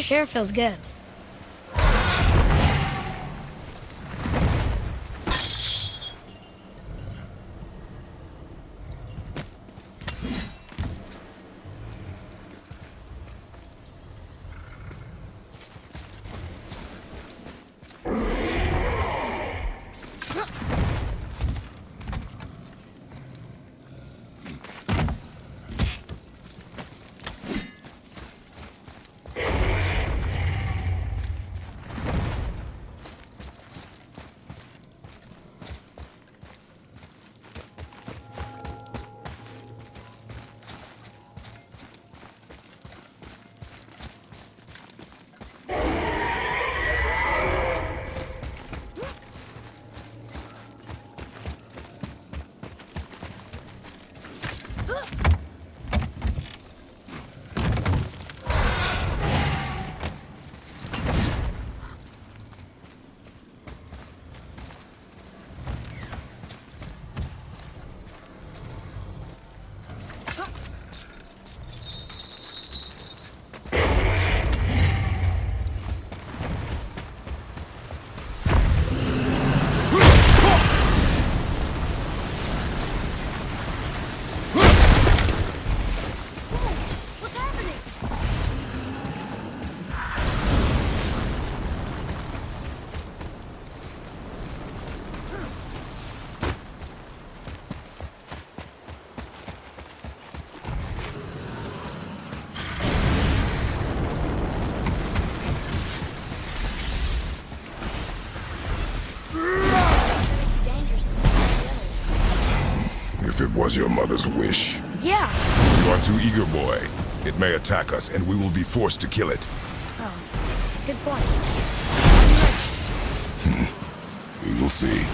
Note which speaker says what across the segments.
Speaker 1: Fresh air feels good.
Speaker 2: If it was your mother's wish.
Speaker 1: Yeah.
Speaker 2: You are too eager, boy. It may attack us, and we will be forced to kill it.
Speaker 1: Oh, good point.
Speaker 2: We will see.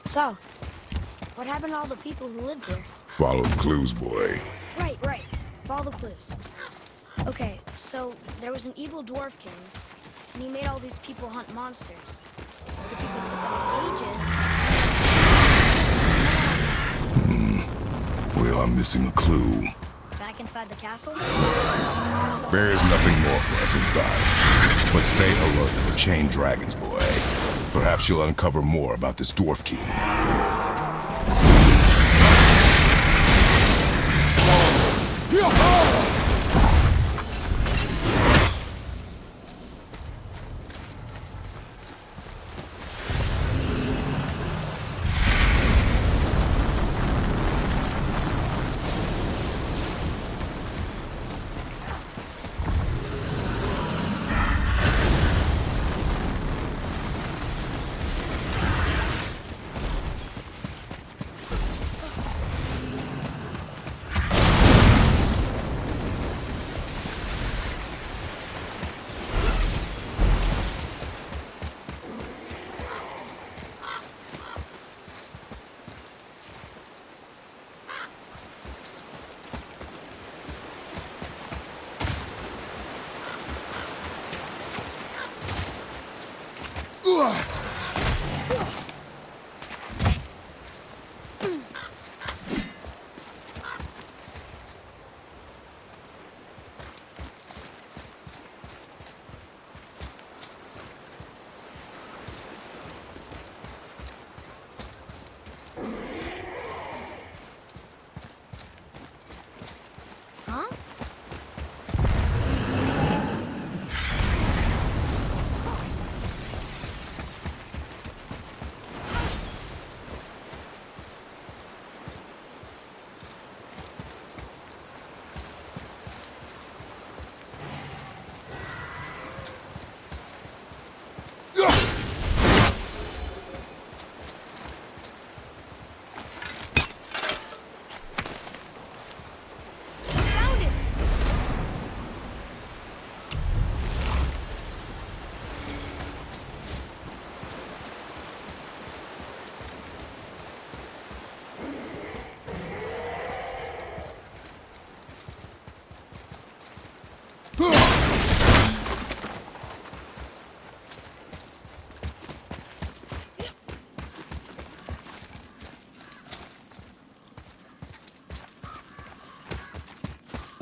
Speaker 1: So, what happened to all the people who lived here?
Speaker 2: Follow the clues, boy.
Speaker 1: Right. Follow the clues. Okay, so there was an evil dwarf king, and he made all these people hunt monsters. The people put them in cages.
Speaker 2: We are missing a clue.
Speaker 1: Back inside the castle?
Speaker 2: There is nothing more for us inside. But stay alert for chained dragons, boy. Perhaps you'll uncover more about this dwarf king.
Speaker 1: Huh?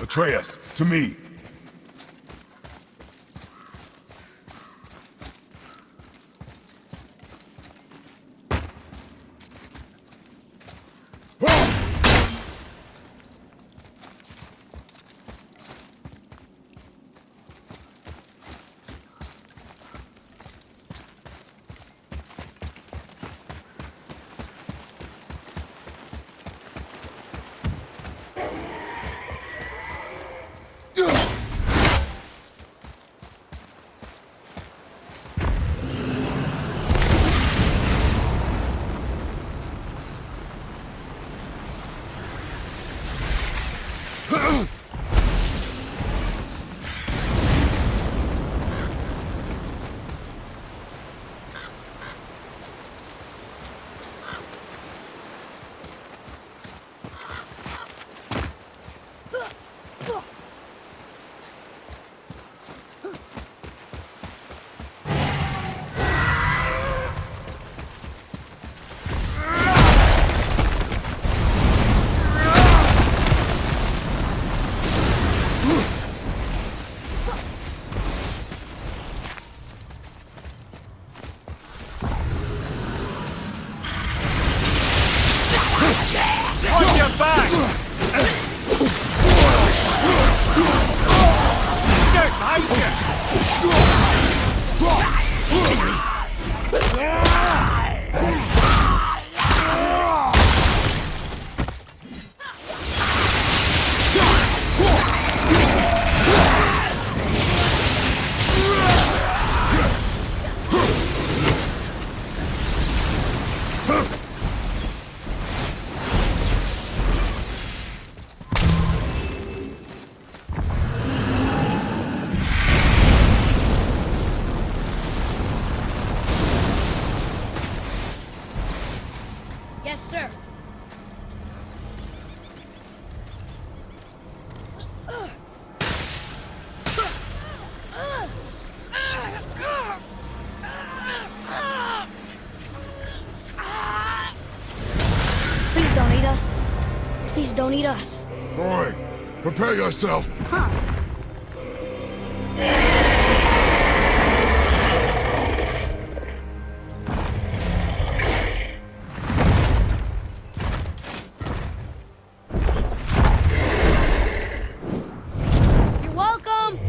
Speaker 2: Atreus, to me.
Speaker 3: On your back! Get behind you!
Speaker 1: Yes, sir. Please don't eat us. Please don't eat us.
Speaker 2: Boy, prepare yourself.
Speaker 1: Huh. You're welcome.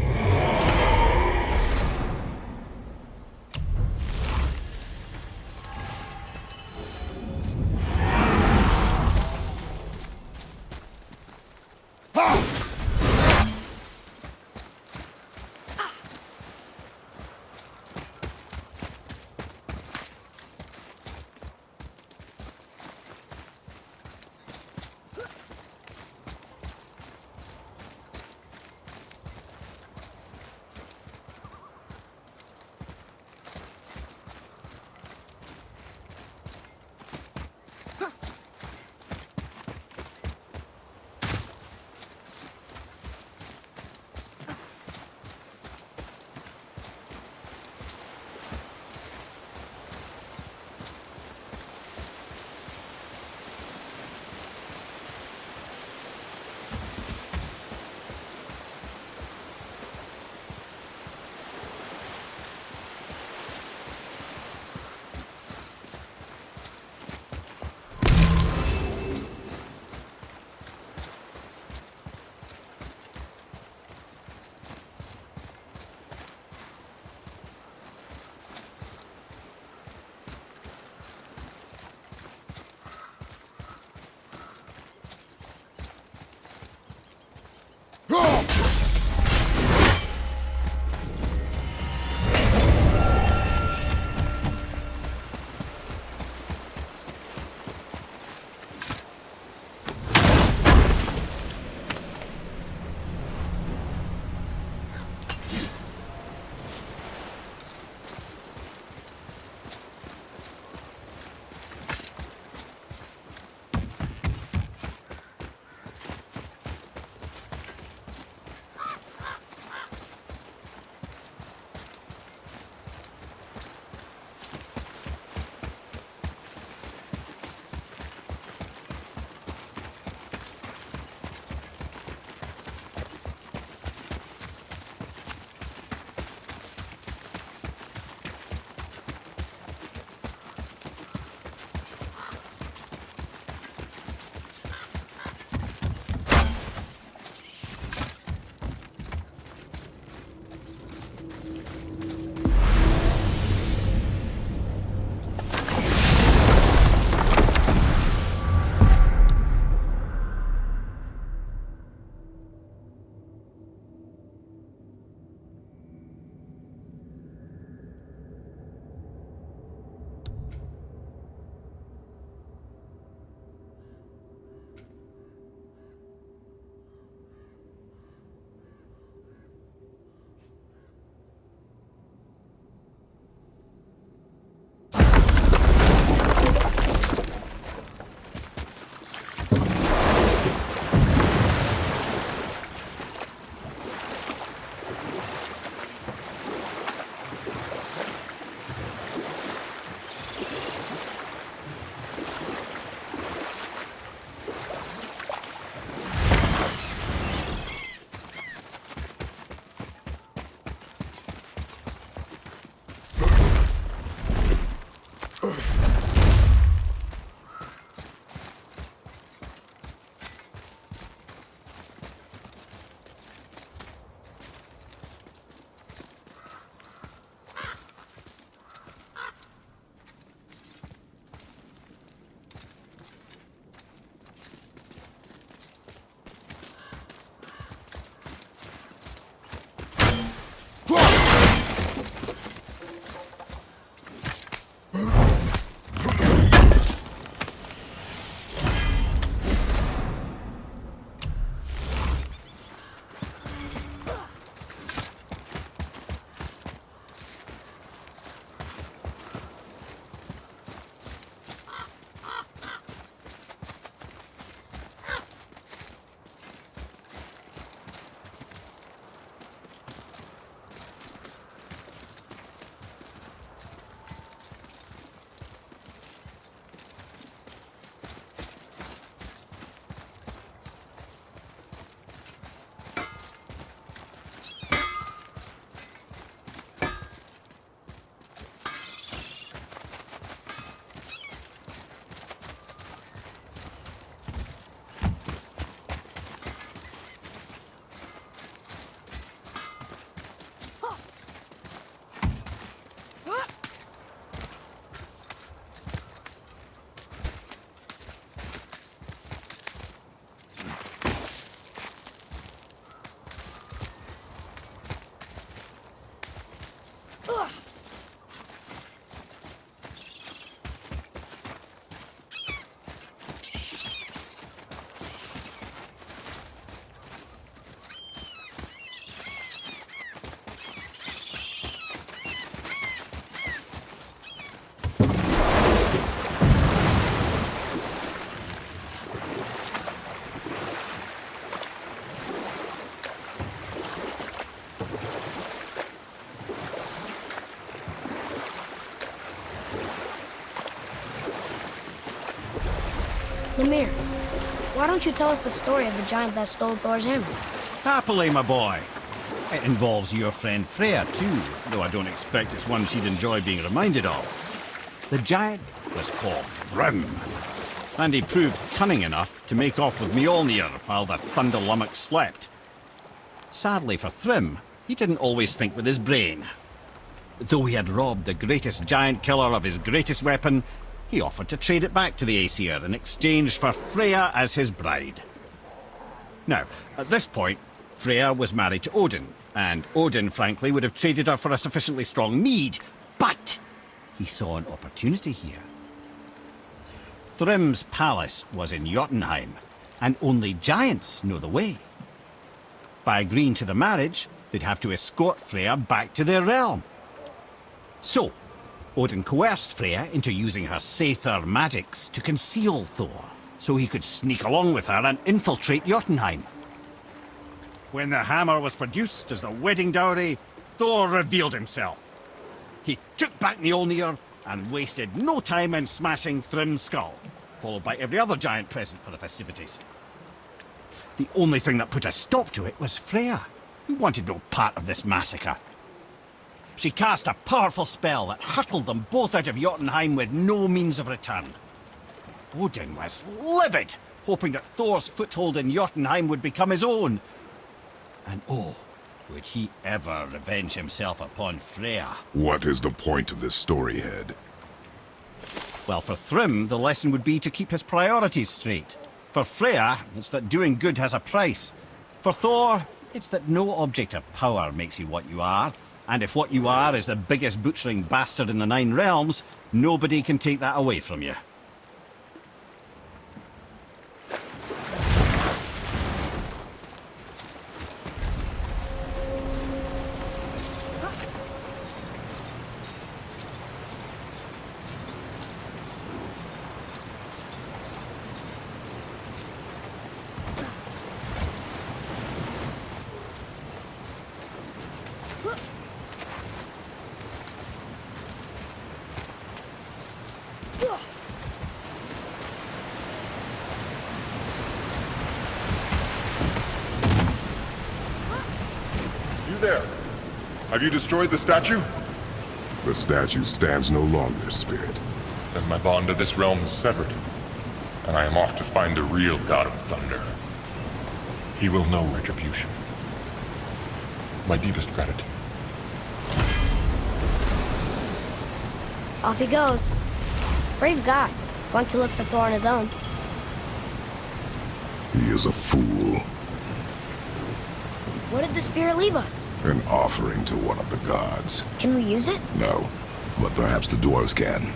Speaker 1: Mimir, why don't you tell us the story of the giant that stole Thor's hammer?
Speaker 3: Happily, my boy. It involves your friend Freya, too, though I don't expect it's one she'd enjoy being reminded of. The giant was called Thrym, and he proved cunning enough to make off with Mjolnir while the Thunder Lummox slept. Sadly for Thrym, he didn't always think with his brain. Though he had robbed the greatest giant killer of his greatest weapon, he offered to trade it back to the Aesir in exchange for Freya as his bride. Now, at this point, Freya was married to Odin, and Odin, frankly, would have traded her for a sufficiently strong mead, but he saw an opportunity here. Thrym's palace was in Jotunheim, and only giants know the way. By agreeing to the marriage, they'd have to escort Freya back to their realm. So, Odin coerced Freya into using her Seithar magics to conceal Thor, so he could sneak along with her and infiltrate Jotunheim. When the hammer was produced as the wedding dowry, Thor revealed himself. He took back Mjolnir and wasted no time in smashing Thrym's skull, followed by every other giant present for the festivities. The only thing that put a stop to it was Freya, who wanted no part of this massacre. She cast a powerful spell that hurtled them both out of Jotunheim with no means of return. Odin was livid, hoping that Thor's foothold in Jotunheim would become his own. And oh, would he ever revenge himself upon Freya?
Speaker 2: What is the point of this story, Head?
Speaker 3: Well, for Thrym, the lesson would be to keep his priorities straight. For Freya, it's that doing good has a price. For Thor, it's that no object of power makes you what you are. And if what you are is the biggest butchering bastard in the Nine Realms, nobody can take that away from you.
Speaker 4: There. Have you destroyed the statue?
Speaker 2: The statue stands no longer, Spirit.
Speaker 4: Then my bond to this realm is severed, and I am off to find the real God of Thunder. He will know retribution. My deepest gratitude.
Speaker 1: Off he goes. Brave guy. Went to look for Thor on his own.
Speaker 2: He is a fool.
Speaker 1: What did the spirit leave us?
Speaker 2: An offering to one of the gods.
Speaker 1: Can we use it?
Speaker 2: No, but perhaps the dwarves can.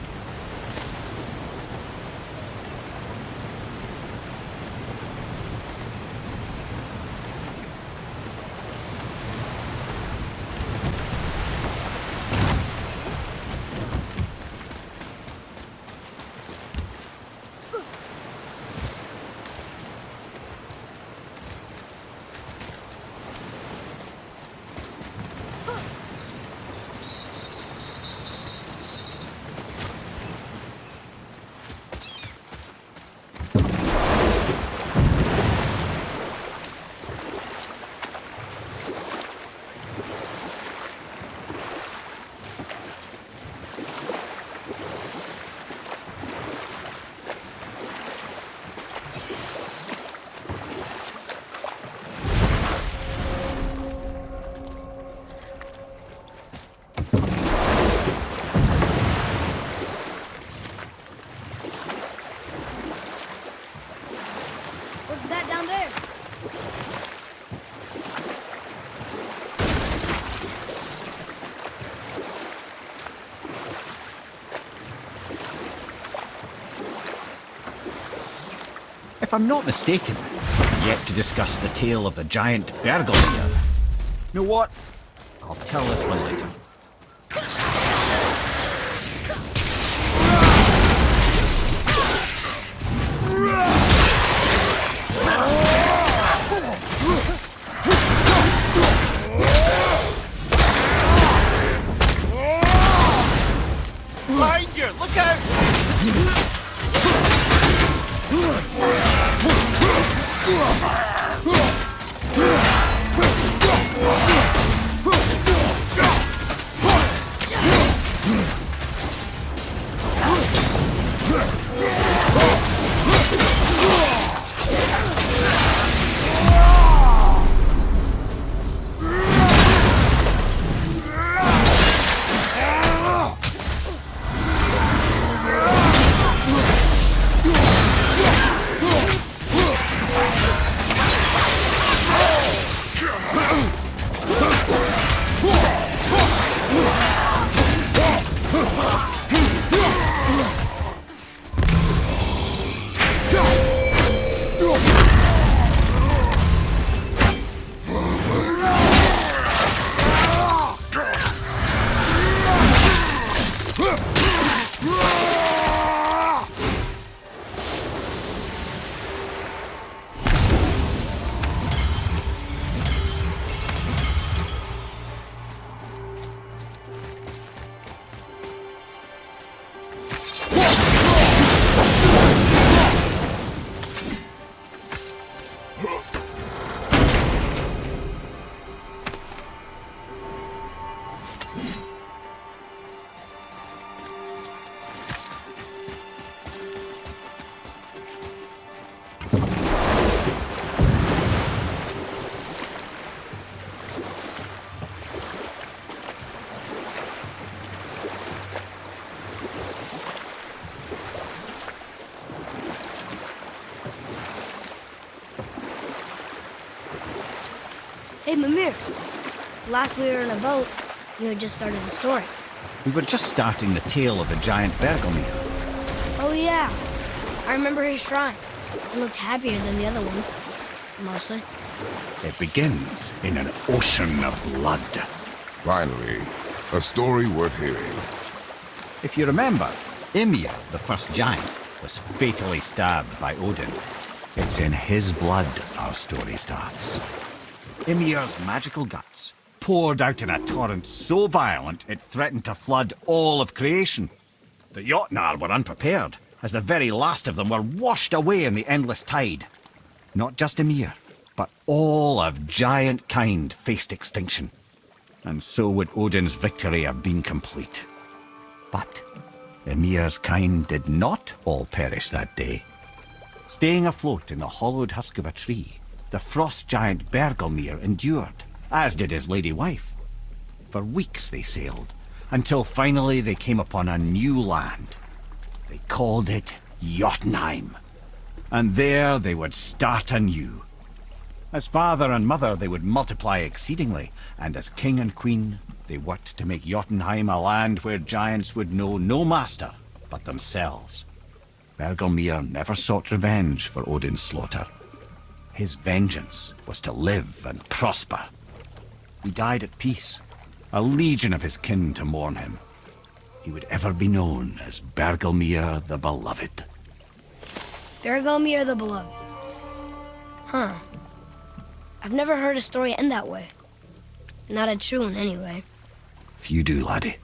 Speaker 1: What's that down there?
Speaker 3: If I'm not mistaken, we're yet to discuss the tale of the giant Bergelmir. You know what? I'll tell this one later. Behind you! Look out!
Speaker 1: Hey, Mimir. Last we were in a boat, you had just started the story.
Speaker 3: We were just starting the tale of the giant Bergelmir.
Speaker 1: Oh, yeah. I remember his shrine. It looked happier than the other ones. Mostly.
Speaker 3: It begins in an ocean of blood.
Speaker 2: Finally, a story worth hearing.
Speaker 3: If you remember, Ymir, the first giant, was fatally stabbed by Odin. It's in his blood our story starts. Ymir's magical guts poured out in a torrent so violent it threatened to flood all of creation. The Jotnar were unprepared, as the very last of them were washed away in the endless tide. Not just Ymir, but all of giant kind faced extinction. And so would Odin's victory have been complete. But Ymir's kind did not all perish that day. Staying afloat in the hollowed husk of a tree, the frost giant Bergelmir endured, as did his lady wife. For weeks they sailed, until finally they came upon a new land. They called it Jotunheim. And there they would start anew. As father and mother they would multiply exceedingly, and as king and queen they worked to make Jotunheim a land where giants would know no master but themselves. Bergelmir never sought revenge for Odin's slaughter. His vengeance was to live and prosper. He died at peace, a legion of his kin to mourn him. He would ever be known as Bergelmir the Beloved.
Speaker 1: Bergelmir the Beloved. Huh. I've never heard a story end that way. Not a true one, anyway.
Speaker 3: Few do, laddie.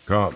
Speaker 2: Come.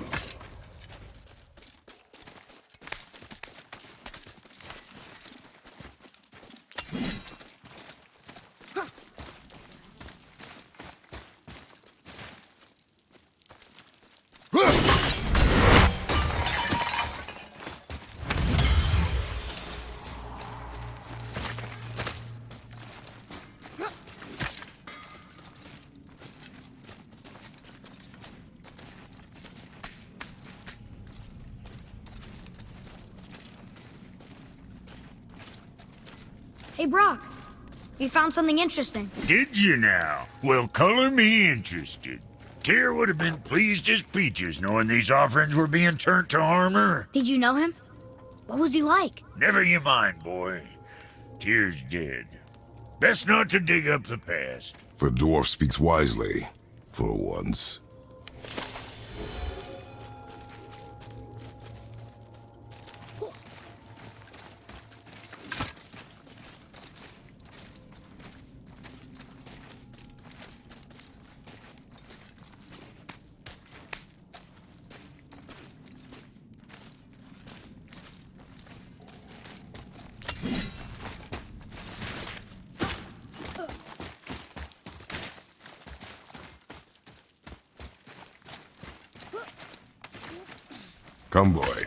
Speaker 1: Hey, Brock. We found something interesting.
Speaker 5: Did you now? Well, color me interested. Tyr would have been pleased as peaches knowing these offerings were being turned to armor.
Speaker 1: Did you know him? What was he like?
Speaker 5: Never you mind, boy. Tyr's dead. Best not to dig up the past.
Speaker 2: The dwarf speaks wisely, for once. Come, boy.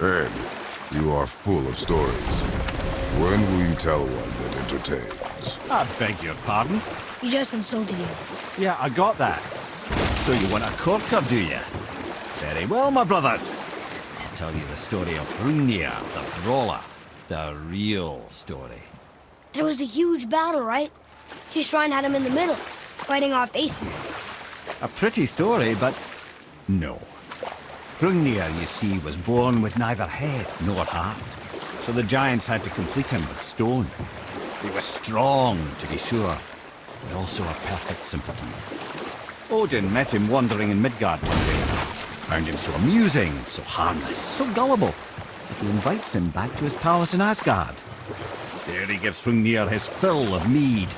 Speaker 2: Ed, you are full of stories. When will you tell one that entertains?
Speaker 3: I beg your pardon?
Speaker 1: He just insulted you.
Speaker 3: Yeah, I got that. So you want a corker, do you? Very well, my brothers. I'll tell you the story of Hrungnir, the brawler. The real story.
Speaker 1: There was a huge battle, right? His shrine had him in the middle, fighting off Aesir.
Speaker 3: A pretty story, but no. Hrungnir, you see, was born with neither head nor heart. So the giants had to complete him with stone. He was strong, to be sure, but also a perfect simpleton. Odin met him wandering in Midgard one day. Found him so amusing, so harmless, so gullible, that he invites him back to his palace in Asgard. There he gives Hrungnir his fill of mead,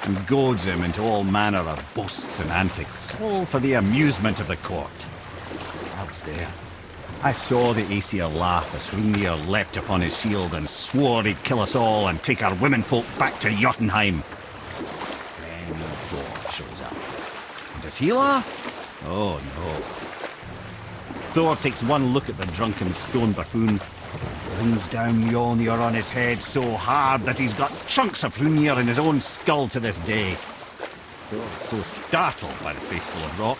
Speaker 3: and goads him into all manner of boasts and antics, all for the amusement of the court. I was there. I saw the Aesir laugh as Hrungnir leapt upon his shield and swore he'd kill us all and take our womenfolk back to Jotunheim. Then Thor shows up. And does he laugh? Oh no. Thor takes one look at the drunken stone buffoon, brings down Mjolnir on his head so hard that he's got chunks of Hrungnir in his own skull to this day. Thor is so startled by the face full of rock,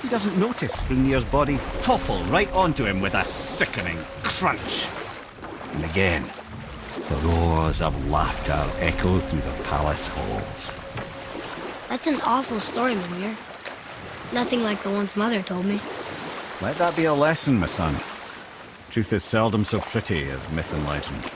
Speaker 3: he doesn't notice Hrungnir's body topple right onto him with a sickening crunch. And again, the roars of laughter echo through the palace halls.
Speaker 1: That's an awful story, Mimir. Nothing like the ones Mother told me.
Speaker 3: Let that be a lesson, my son. Truth is seldom so pretty as myth and legend.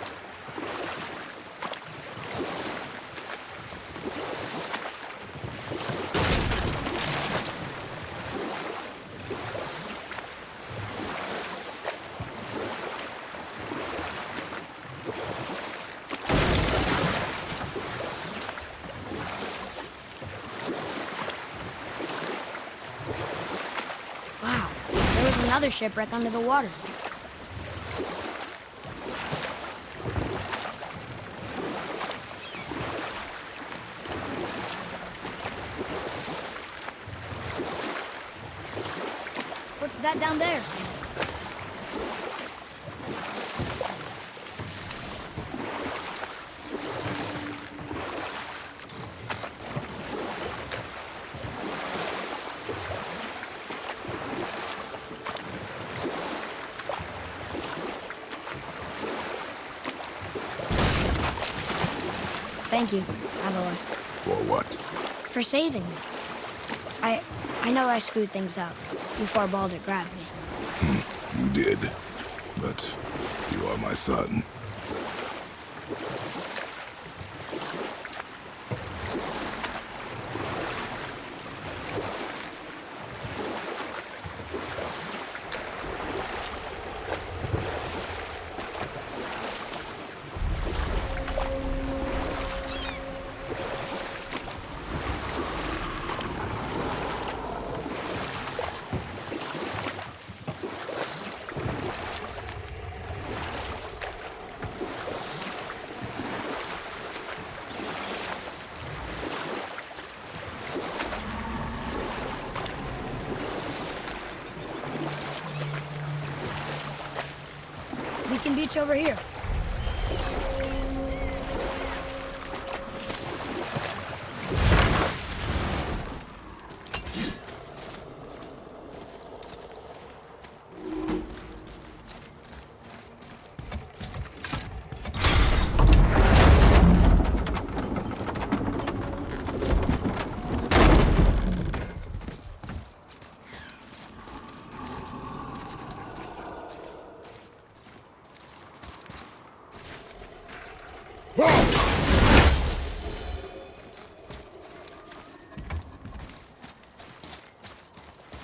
Speaker 1: Wow, there was another shipwreck under the water. What's that down there? Thank you, Avalon,
Speaker 2: For what?
Speaker 1: for saving me. I know I screwed things up before Baldur grabbed me.
Speaker 2: You did. But you are my son.
Speaker 1: can beach over here.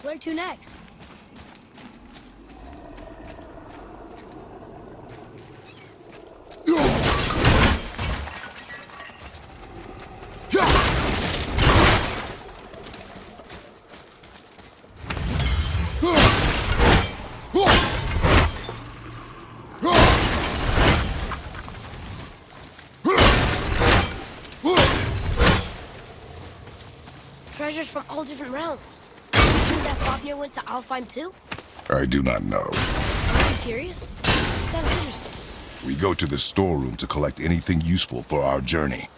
Speaker 1: Where to next? Treasures from all different realms. You think that Fafnir went to Alfheim too?
Speaker 2: I do not know.
Speaker 1: Are you curious? Sounds interesting.
Speaker 2: We go to the storeroom to collect anything useful for our journey,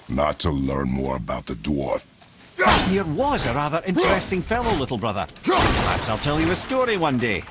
Speaker 2: not to learn more about the dwarf.
Speaker 3: Fafnir was a rather interesting fellow, little brother. Perhaps I'll tell you a story one day.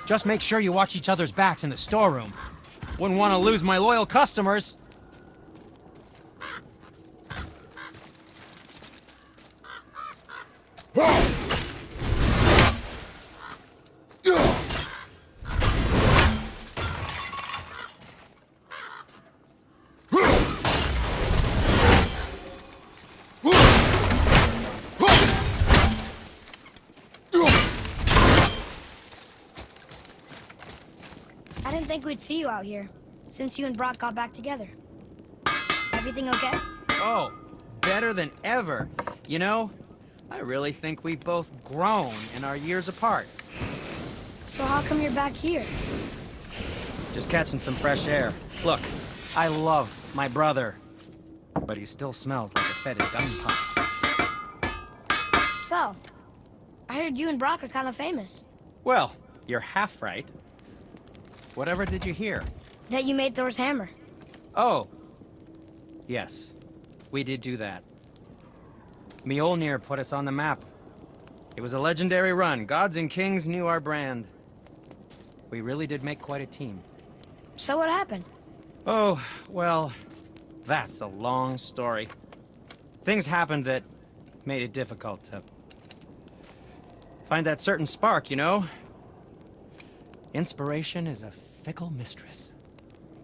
Speaker 6: Just make sure you watch each other's backs in the storeroom. Wouldn't want to lose my loyal customers.
Speaker 1: I didn't think we'd see you out here, since you and Brock got back together. Everything okay?
Speaker 6: Oh, better than ever. You know, I really think we've both grown in our years apart.
Speaker 1: So how come you're back here?
Speaker 6: Just catching some fresh air. Look, I love my brother, but he still smells like a fetid dung pot.
Speaker 1: So, I heard you and Brock are kind of famous.
Speaker 6: Well, you're half right. Whatever did you hear?
Speaker 1: That you made Thor's hammer.
Speaker 6: Oh. Yes, we did do that. Mjolnir put us on the map. It was a legendary run. Gods and kings knew our brand. We really did make quite a team.
Speaker 1: So what happened?
Speaker 6: Oh, well, that's a long story. Things happened that made it difficult to find that certain spark, you know? Inspiration is a fickle mistress.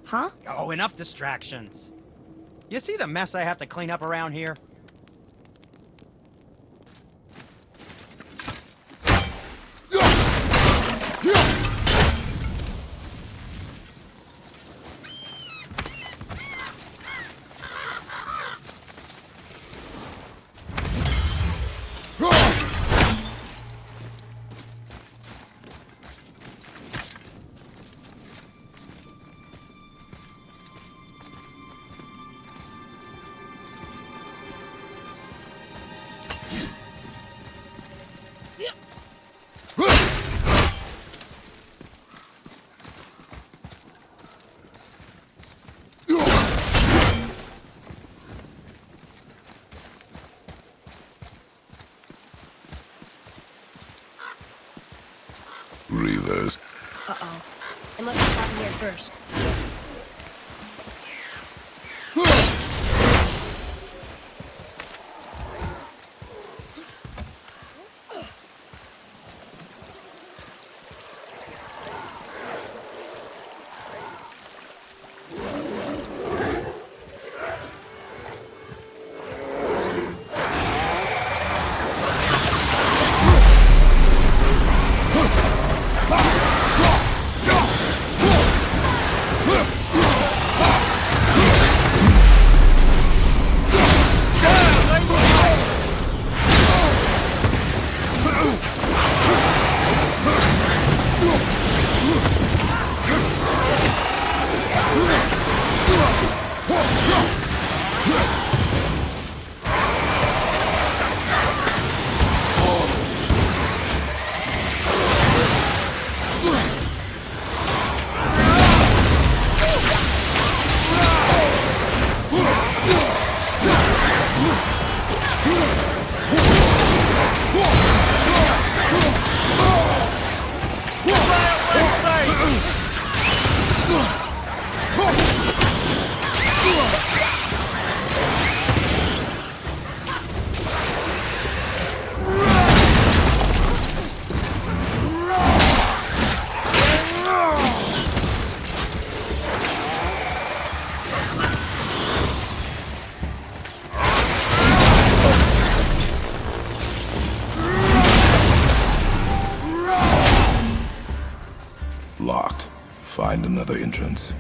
Speaker 1: Huh?
Speaker 6: Oh, enough distractions. You see the mess I have to clean up around here?
Speaker 2: Reavers.
Speaker 1: Uh-oh. It must have happened here first.
Speaker 2: Find another entrance.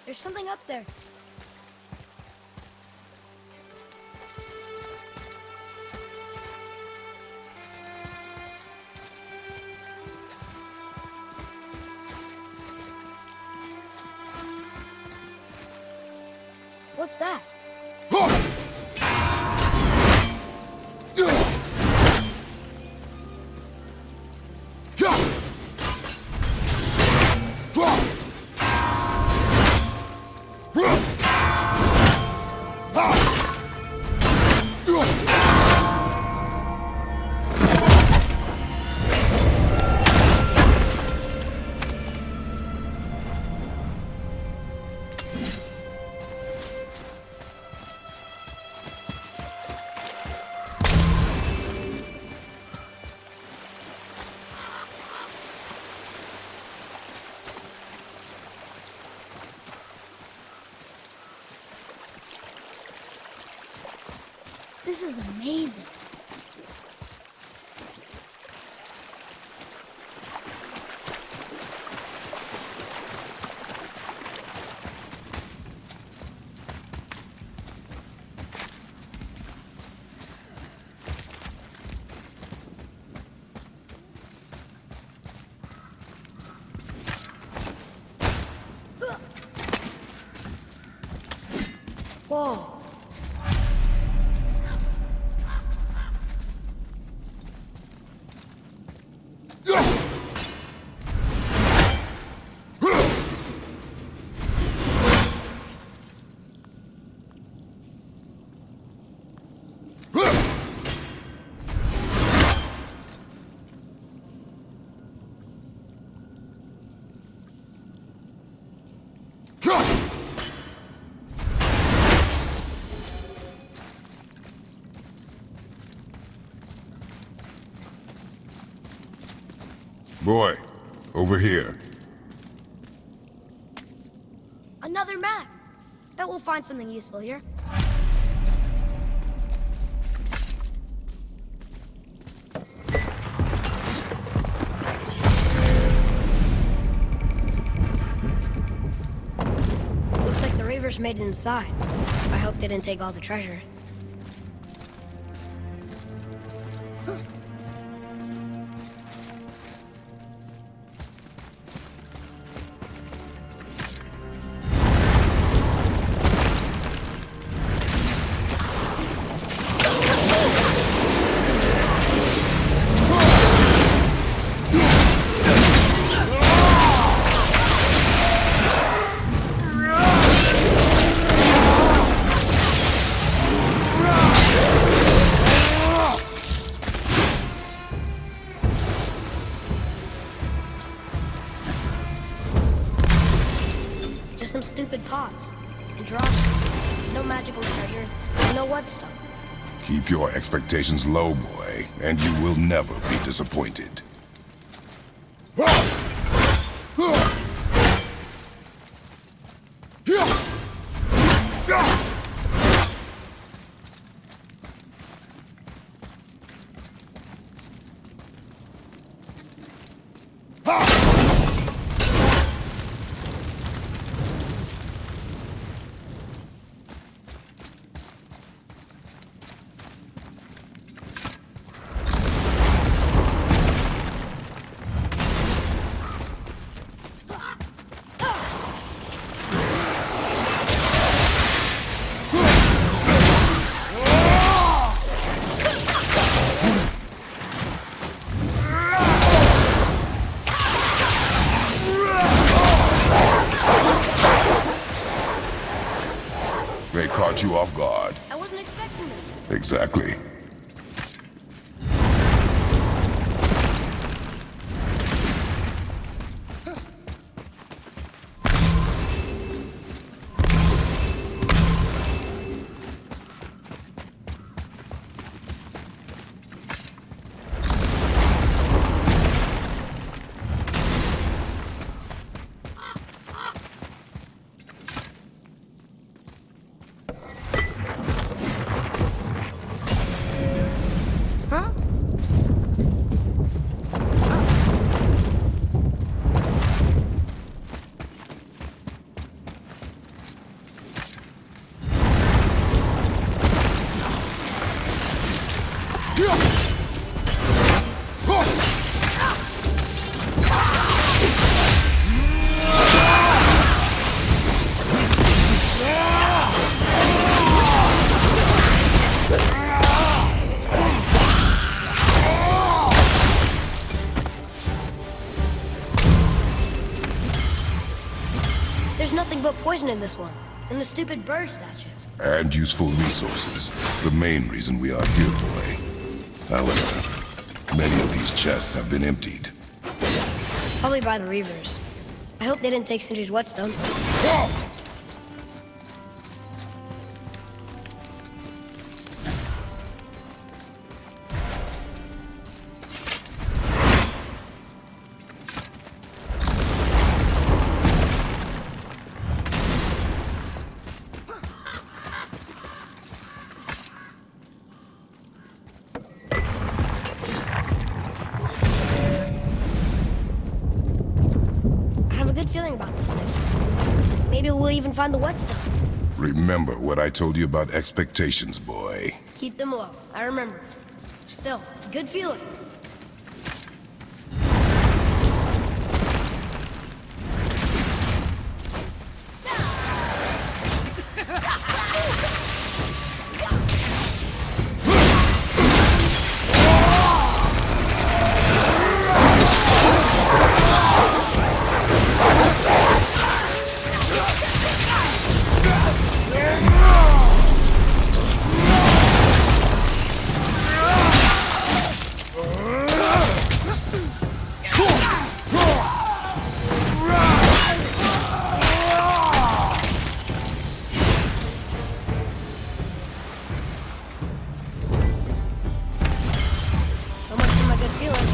Speaker 1: There's something up there. What's that? This is amazing. Whoa.
Speaker 2: Boy, over here.
Speaker 1: Another map. Bet we'll find something useful here. Looks like the Reavers made it inside. I hope they didn't take all the treasure. Some stupid pots and drops. No magical treasure. No whetstone.
Speaker 2: Keep your expectations low, boy, and you will never be disappointed. They caught you off guard.
Speaker 1: I wasn't expecting this.
Speaker 2: Exactly.
Speaker 1: Huh? There's nothing but poison in this one. And the stupid bird statue.
Speaker 2: And useful resources. The main reason we are here, boy. However, many of these chests have been emptied.
Speaker 1: Probably by the Reavers. I hope they didn't take Sindri's whetstone. I have a good feeling about this next one. Maybe we'll even find the whetstone.
Speaker 2: Remember what I told you about expectations, boy.
Speaker 1: Keep them low. I remember. Still, good feeling. So much for my good feeling.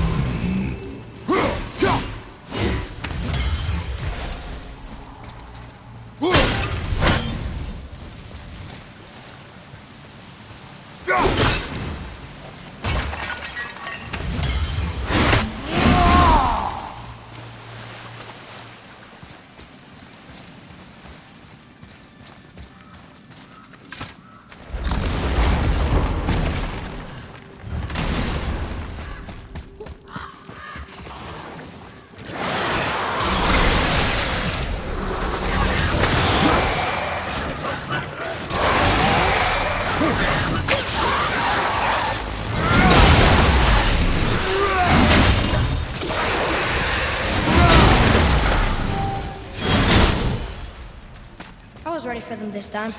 Speaker 1: I was ready for them this time.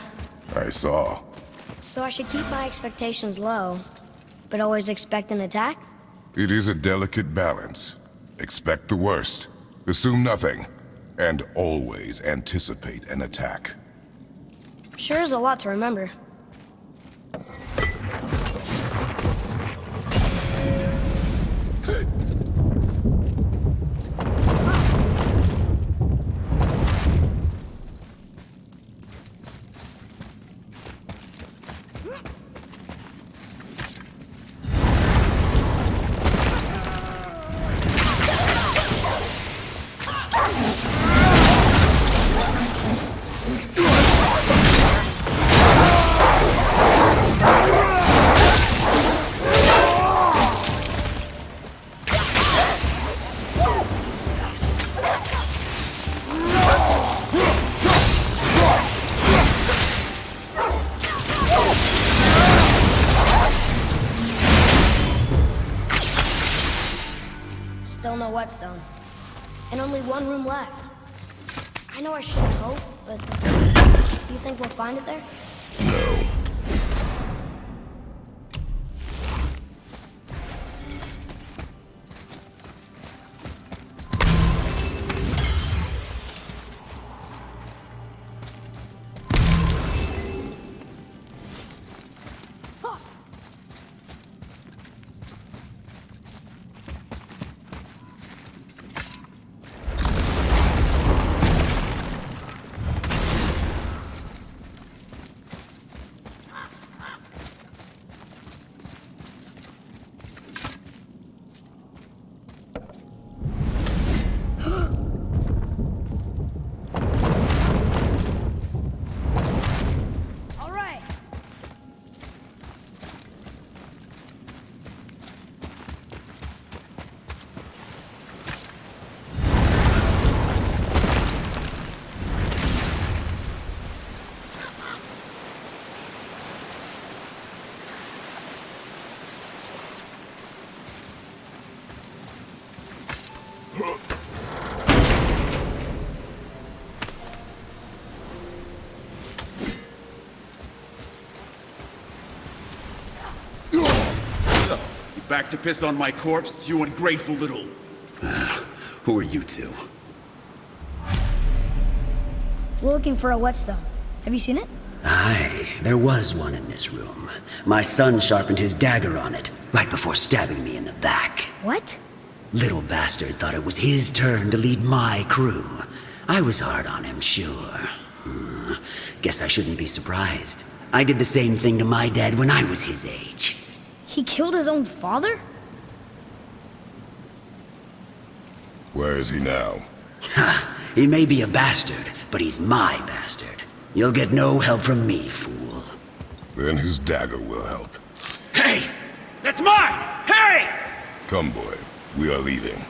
Speaker 2: I saw.
Speaker 1: So I should keep my expectations low, but always expect an attack?
Speaker 2: It is a delicate balance. Expect the worst, assume nothing, and always anticipate an attack.
Speaker 1: Sure is a lot to remember. Still no whetstone. And only one room left. I know I shouldn't hope, but do you think we'll find it there?
Speaker 2: No.
Speaker 1: All right.
Speaker 7: You back to piss on my corpse, you ungrateful little... Who are you two?
Speaker 1: We're looking for a whetstone. Have you seen it?
Speaker 8: Aye, there was one in this room. My son sharpened his dagger on it, right before stabbing me in the back.
Speaker 1: What?
Speaker 8: Little bastard thought it was his turn to lead my crew. I was hard on him, sure. Guess I shouldn't be surprised. I did the same thing to my dad when I was his age.
Speaker 1: He killed his own father?
Speaker 2: Where is he now?
Speaker 8: Ha! He may be a bastard, but he's my bastard. You'll get no help from me, fool.
Speaker 2: Then his dagger will help.
Speaker 7: Hey! That's mine! Hey!
Speaker 2: Come, boy. We are leaving.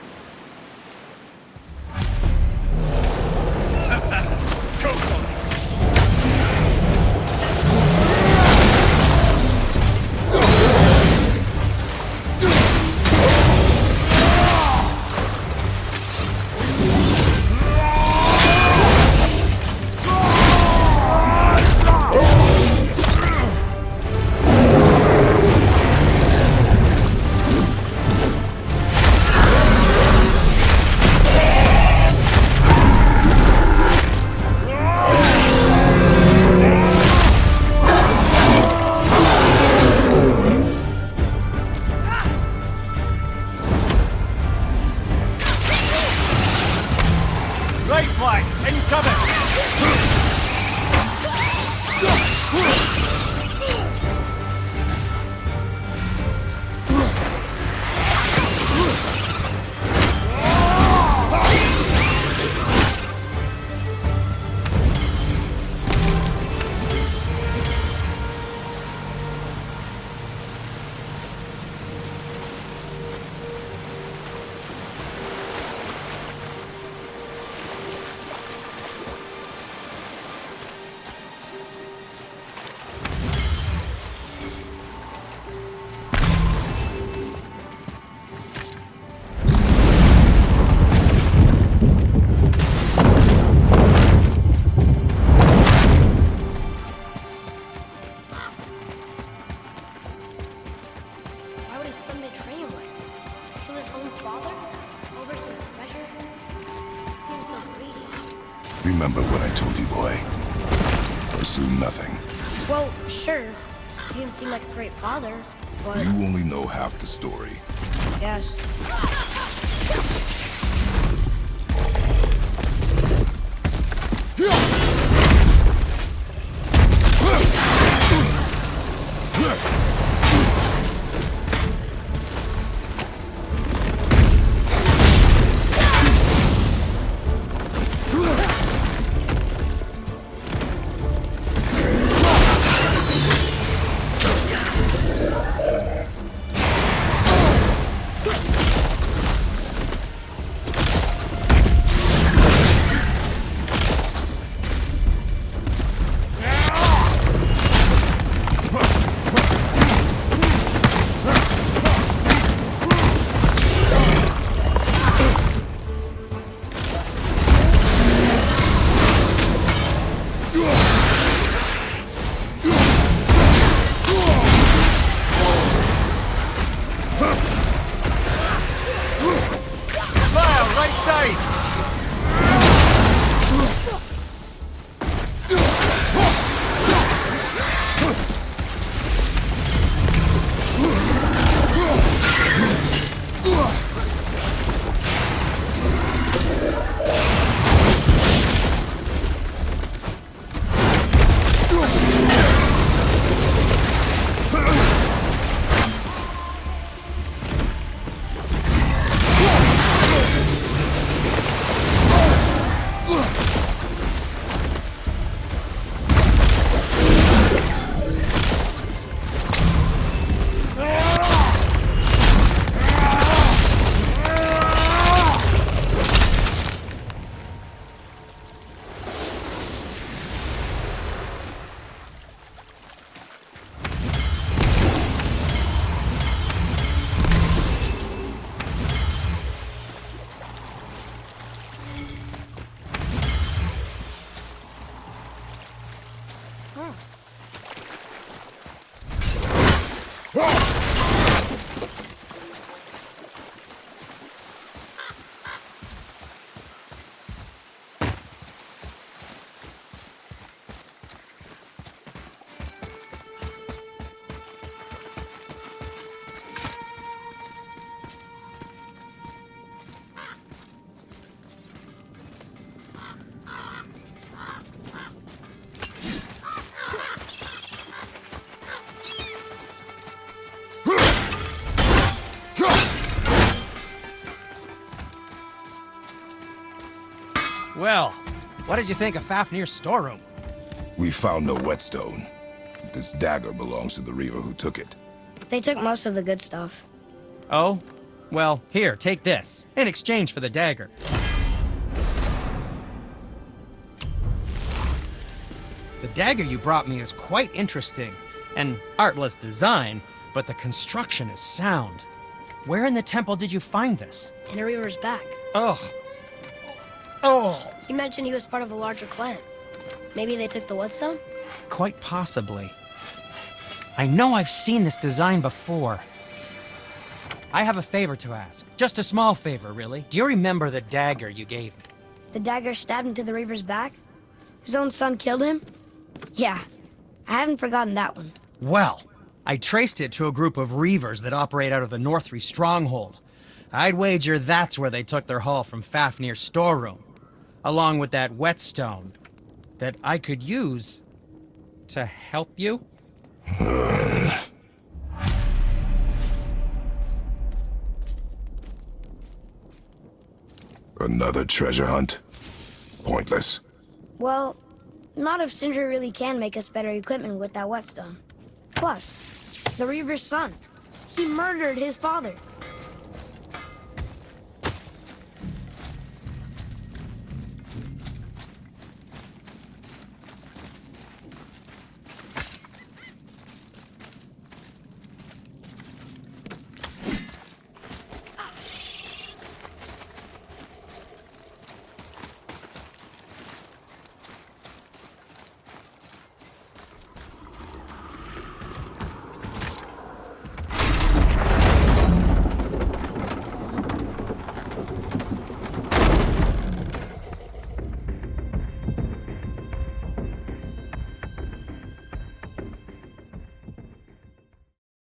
Speaker 3: Right flank, incoming!
Speaker 1: Why would his son betray him like that? Kill his own father? Over some treasure? Seems so greedy.
Speaker 2: Remember what I told you, boy. Pursue nothing.
Speaker 1: Well, sure. He didn't seem like a great father, but
Speaker 2: You only know half the story.
Speaker 1: I guess.
Speaker 6: Well, what did you think of Fafnir's storeroom?
Speaker 2: We found no whetstone. This dagger belongs to the Reaver who took it.
Speaker 1: They took most of the good stuff.
Speaker 6: Oh? Well, here, take this, in exchange for the dagger. The dagger you brought me is quite interesting. An artless design, but the construction is sound. Where in the temple did you find this?
Speaker 1: In a Reaver's back.
Speaker 6: Ugh. Oh!
Speaker 1: He mentioned he was part of a larger clan. Maybe they took the whetstone?
Speaker 6: Quite possibly. I know I've seen this design before. I have a favor to ask. Just a small favor, really. Do you remember the dagger you gave me?
Speaker 1: The dagger stabbed into the Reaver's back? His own son killed him? Yeah, I haven't forgotten that one.
Speaker 6: Well, I traced it to a group of Reavers that operate out of the Northree stronghold. I'd wager that's where they took their haul from Fafnir's storeroom, along with that whetstone that I could use to help you.
Speaker 2: Another treasure hunt? Pointless.
Speaker 1: Well, not if Sindri really can make us better equipment with that whetstone. Plus, the Reaver's son. He murdered his father.